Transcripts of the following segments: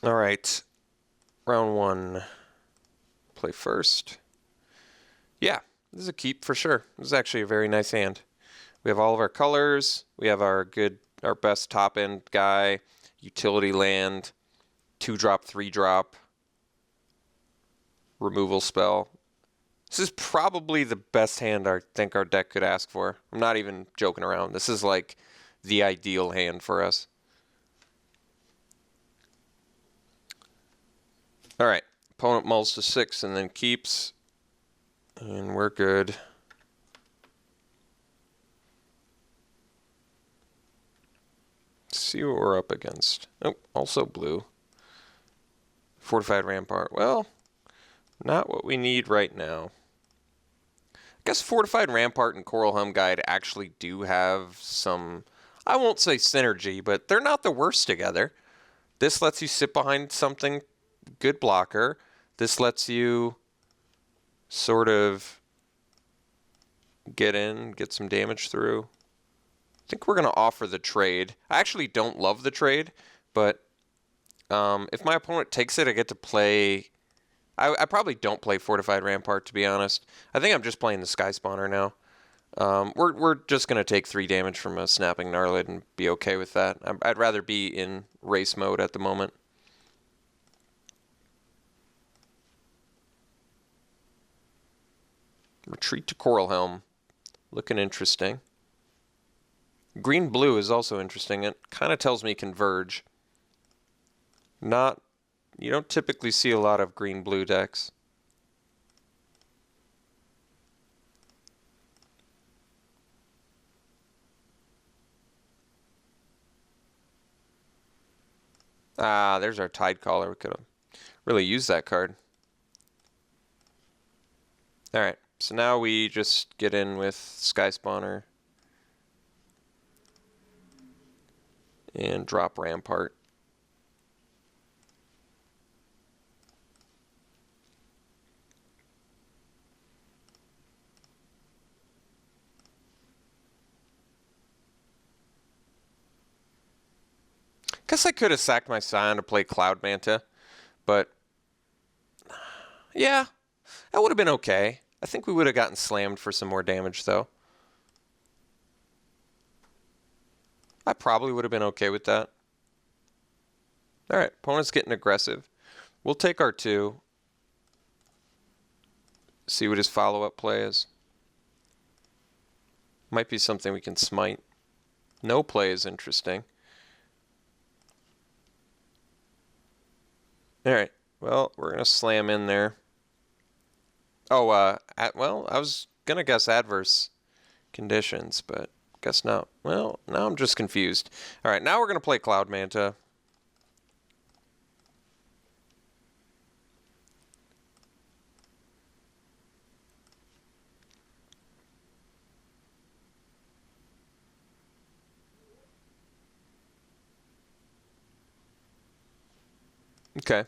All right, round one. Play first. Yeah, this is a keep for sure. This is actually a very nice hand. We have all of our colors. We have our best top end guy, utility land, 2-drop, 3-drop, removal spell. This is probably the best hand I think our deck could ask for. I'm not even joking around. This is like the ideal hand for us. All right, opponent mulls to 6 and then keeps, and we're good. Let's see what we're up against. Oh, also blue. Fortified Rampart. Well, not what we need right now. I guess Fortified Rampart and Coral Helm Guide actually do have some, I won't say synergy, but they're not the worst together. This lets you sit behind something good blocker. This lets you sort of get in, get some damage through. I think we're going to offer the trade. I actually don't love the trade, but if my opponent takes it, I get to play. I probably don't play Fortified Rampart, to be honest. I think I'm just playing the Sky Spawner now. We're just going to take 3 damage from a Snapping Gnarlid and be okay with that. I'd rather be in race mode at the moment. Retreat to Coral Helm. Looking interesting. Green-blue is also interesting. It kind of tells me Converge. You don't typically see a lot of green-blue decks. Ah, there's our Tidecaller. We could have really used that card. Alright, so now we just get in with Sky Spawner and drop Rampart. Guess I could have sacked my Scion to play Cloud Manta, but yeah, that would have been okay. I think we would have gotten slammed for some more damage, though. I probably would have been okay with that. Alright, opponent's getting aggressive. We'll take our 2. See what his follow-up play is. Might be something we can smite. No play is interesting. Alright, well, we're going to slam in there. Oh, well, I was going to guess adverse conditions, but guess not. Well, now I'm just confused. Alright, now we're going to play Cloud Manta. Okay.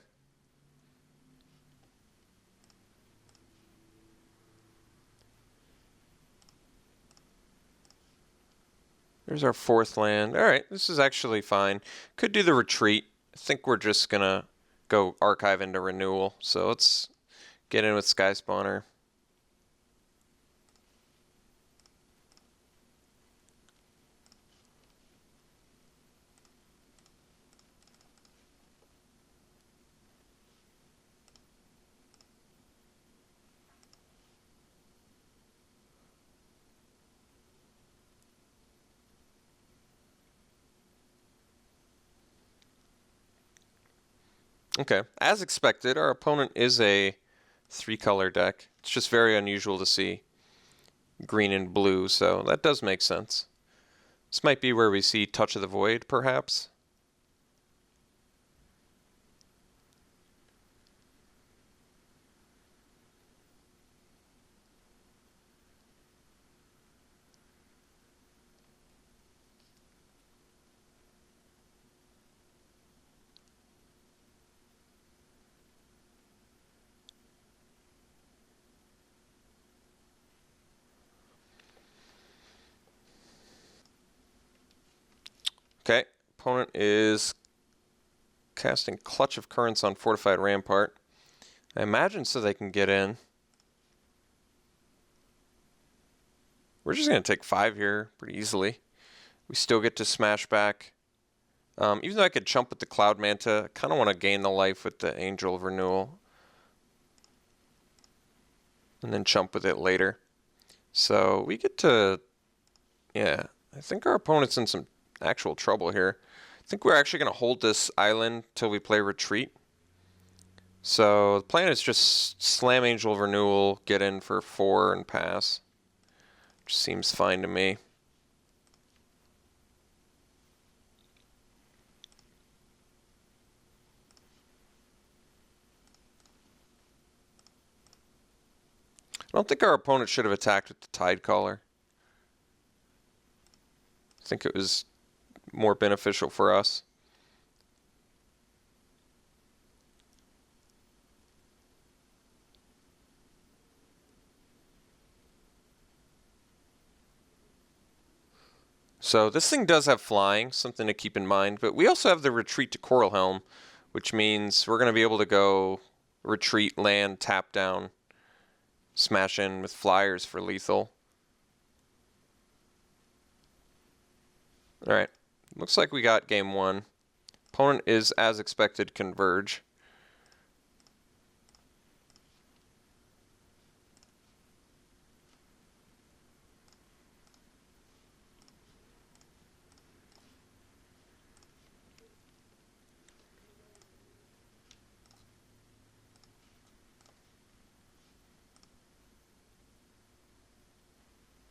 There's our 4th land. All right, this is actually fine. Could do the retreat. I think we're just going to go archive into renewal. So let's get in with Sky Spawner. Okay, as expected, our opponent is a 3-color deck. It's just very unusual to see green and blue, so that does make sense. This might be where we see Touch of the Void, perhaps. Okay, opponent is casting Clutch of Currents on Fortified Rampart. I imagine so they can get in. We're just going to take 5 here pretty easily. We still get to smash back. Even though I could chump with the Cloud Manta, I kind of want to gain the life with the Angel of Renewal. And then chump with it later. So we get to... Yeah, I think our opponent's in some actual trouble here. I think we're actually going to hold this island till we play Retreat. So the plan is just slam Angel of Renewal, get in for 4 and pass. Which seems fine to me. I don't think our opponent should have attacked with the Tidecaller. I think it was more beneficial for us. So this thing does have flying, something to keep in mind, but we also have the Retreat to Coral Helm, which means we're going to be able to go retreat, land, tap down, smash in with flyers for lethal. Alright, looks like we got game 1. Opponent is, as expected, Converge.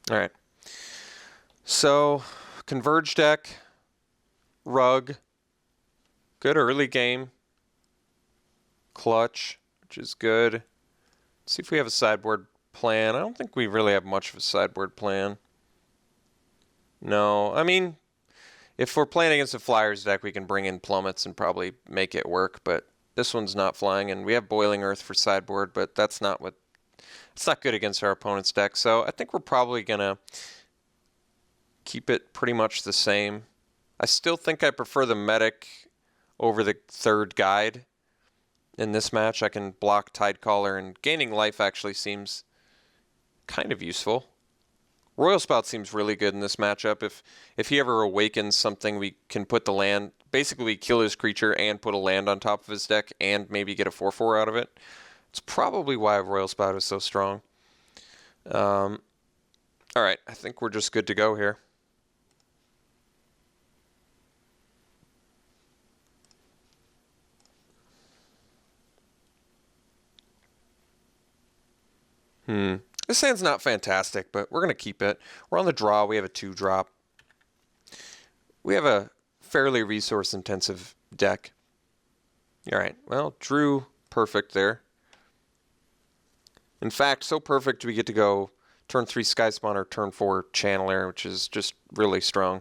Alright, so Converge deck, Rug, good early game, Clutch, which is good. Let's see if we have a sideboard plan. I don't think we really have much of a sideboard plan. No, I mean, if we're playing against a Flyers deck, we can bring in Plummets and probably make it work, but this one's not flying, and we have Boiling Earth for sideboard, but that's not what... It's not good against our opponent's deck, so I think we're probably going to keep it pretty much the same. I still think I prefer the Medic over the third guide in this match. I can block Tidecaller, and gaining life actually seems kind of useful. Royal Spout seems really good in this matchup. If he ever awakens something, we can put the land... Basically, we kill his creature and put a land on top of his deck and maybe get a 4/4 out of it. It's probably why Royal Spout is so strong. Alright, I think we're just good to go here. This hand's not fantastic, but we're going to keep it. We're on the draw. We have a 2-drop. We have a fairly resource-intensive deck. Alright, well, drew perfect there. In fact, so perfect we get to go turn 3 Sky Spawner, turn 4 Channeler, which is just really strong.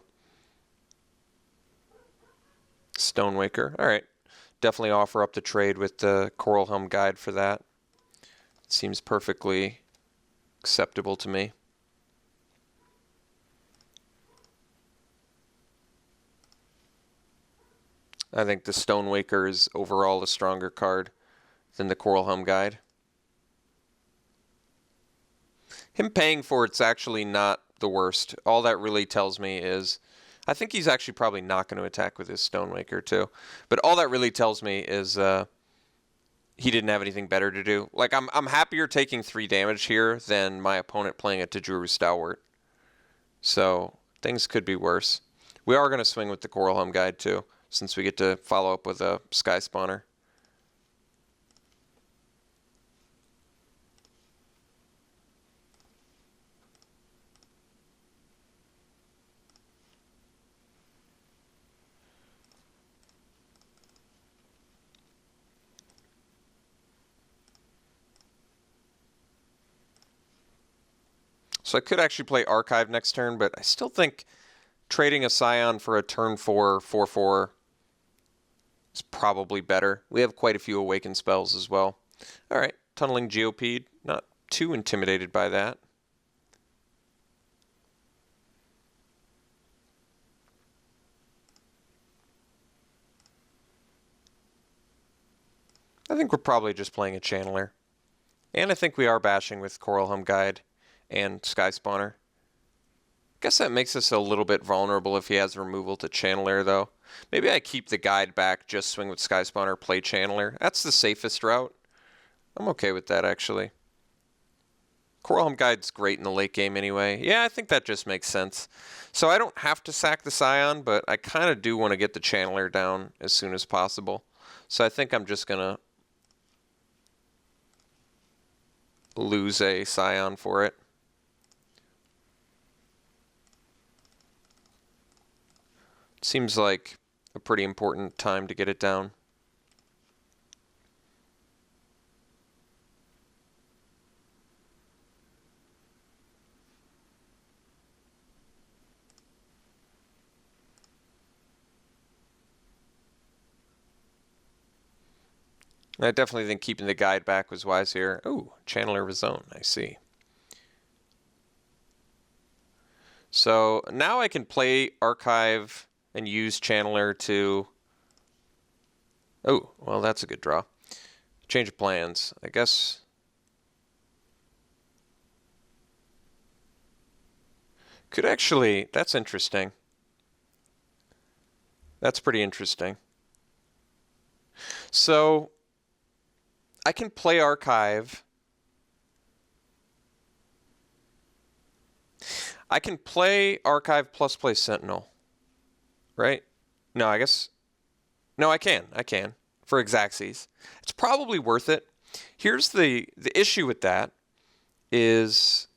Stonewaker. Alright. Definitely offer up the trade with the Coral Helm Guide for that. It seems perfectly acceptable to me. I think the Stonewaker is overall a stronger card than the Coral Helm Guide. Him paying for it's actually not the worst. All that really tells me is... I think he's actually probably not going to attack with his Stonewaker too. But all that really tells me is he didn't have anything better to do. Like, I'm happier taking 3 damage here than my opponent playing a Tajuru Stalwart. So, things could be worse. We are going to swing with the Coral Helm Guide too, since we get to follow up with a Sky Spawner. So I could actually play Archive next turn, but I still think trading a Scion for a turn 4 4/4 is probably better. We have quite a few Awaken spells as well. Alright, Tunneling Geopede. Not too intimidated by that. I think we're probably just playing a Channeler. And I think we are bashing with Coral Hum Guide and Sky Spawner. Guess that makes us a little bit vulnerable if he has removal to Channeler, though. Maybe I keep the guide back, just swing with Sky Spawner, play Channeler. That's the safest route. I'm okay with that, actually. Coral Hum Guide's great in the late game anyway. Yeah, I think that just makes sense. So I don't have to sack the Scion, but I kind of do want to get the Channeler down as soon as possible. So I think I'm just going to lose a Scion for it. Seems like a pretty important time to get it down. I definitely think keeping the guide back was wise here. Ooh, Channeler of his own, I see. So now I can play Archive and use Channeler to... Oh, well, that's a good draw. Change of plans. I guess... Could actually... That's interesting. That's pretty interesting. So... I can play Archive. I can play Archive plus play Sentinel. Right? No, I guess... No, I can. I can. For Xaxes. It's probably worth it. Here's the issue with that is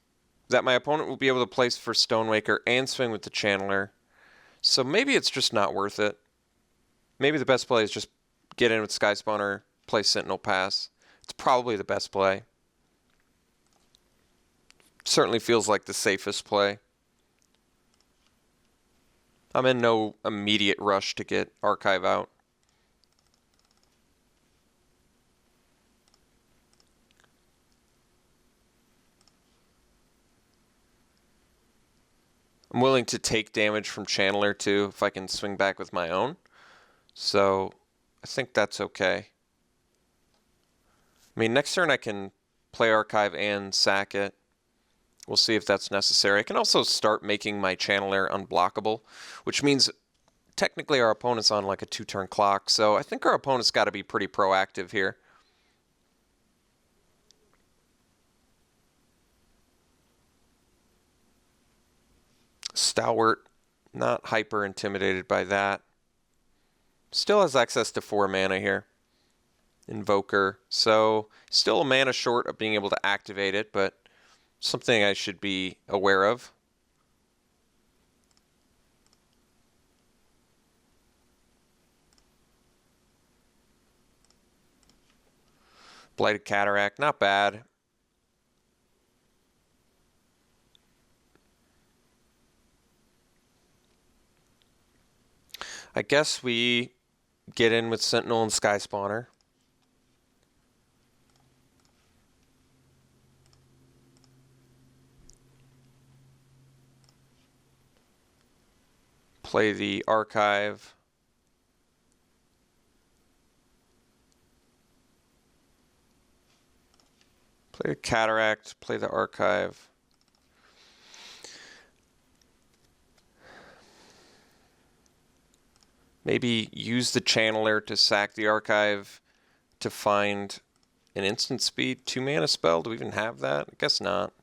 that my opponent will be able to place for Stonewaker and swing with the Channeler. So maybe it's just not worth it. Maybe the best play is just get in with Sky Spawner, play Sentinel, pass. It's probably the best play. Certainly feels like the safest play. I'm in no immediate rush to get Archive out. I'm willing to take damage from Channeler too if I can swing back with my own. So I think that's okay. I mean, next turn I can play Archive and sack it. We'll see if that's necessary. I can also start making my Channeler unblockable, which means technically our opponent's on like a 2-turn clock. So I think our opponent's got to be pretty proactive here. Stalwart, not hyper intimidated by that. Still has access to 4 mana here. Invoker. So still a mana short of being able to activate it, but something I should be aware of. Blighted Cataract, not bad. I guess we get in with Sentinel and Sky Spawner. Play the Archive. Play the Cataract, play the Archive. Maybe use the Channeler to sack the Archive to find an instant speed 2 mana spell. Do we even have that? I guess not.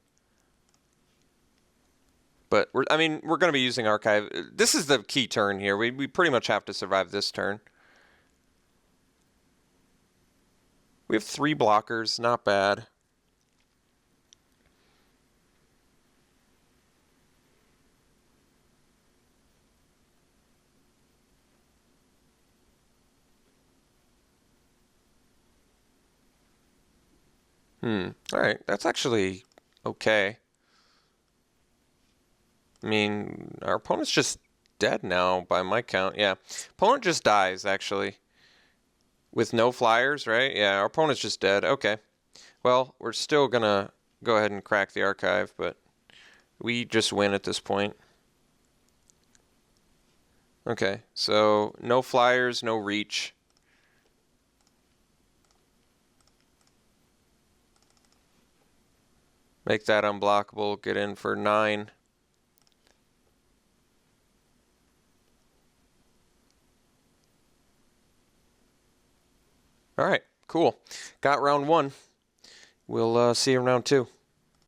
But we're going to be using Archive. This is the key turn here. We pretty much have to survive this turn. We have 3 blockers, not bad. Alright, that's actually okay. I mean, our opponent's just dead now by my count. Yeah, opponent just dies, actually. With no flyers, right? Yeah, our opponent's just dead. Okay. Well, we're still going to go ahead and crack the Archive, but we just win at this point. Okay, so no flyers, no reach. Make that unblockable. Get in for 9. All right, cool. Got round 1. We'll see you in round 2.